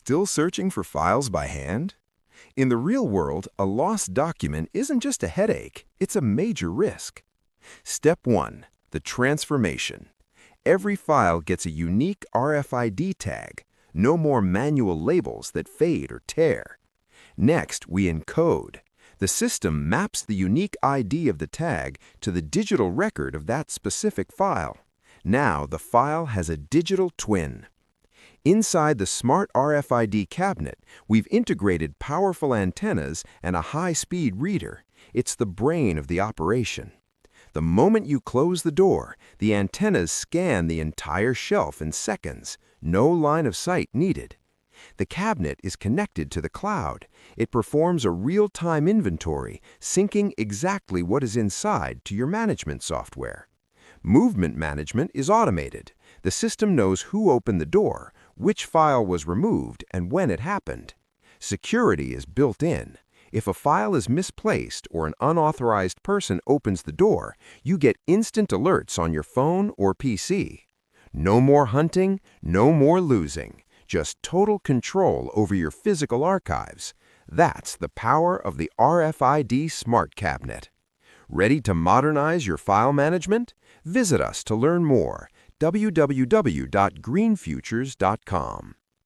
Still searching for files by hand? In the real world, a lost document isn't just a headache, it's a major risk. Step 1. The transformation. Every file gets a unique RFID tag, no more manual labels that fade or tear. Next, we encode. The system maps the unique ID of the tag to the digital record of that specific file. Now the file has a digital twin. Inside the smart RFID cabinet, we've integrated powerful antennas and a high-speed reader. It's the brain of the operation. The moment you close the door, the antennas scan the entire shelf in seconds. No line of sight needed. The cabinet is connected to the cloud. It performs a real-time inventory, syncing exactly what is inside to your management software. Movement management is automated. The system knows who opened the door, which file was removed, and when it happened. Security is built in. If a file is misplaced or an unauthorized person opens the door, you get instant alerts on your phone or PC. No more hunting, no more losing. Just total control over your physical archives. That's the power of the RFID Smart Cabinet. Ready to modernize your file management? Visit us to learn more. www.greenfuturz.com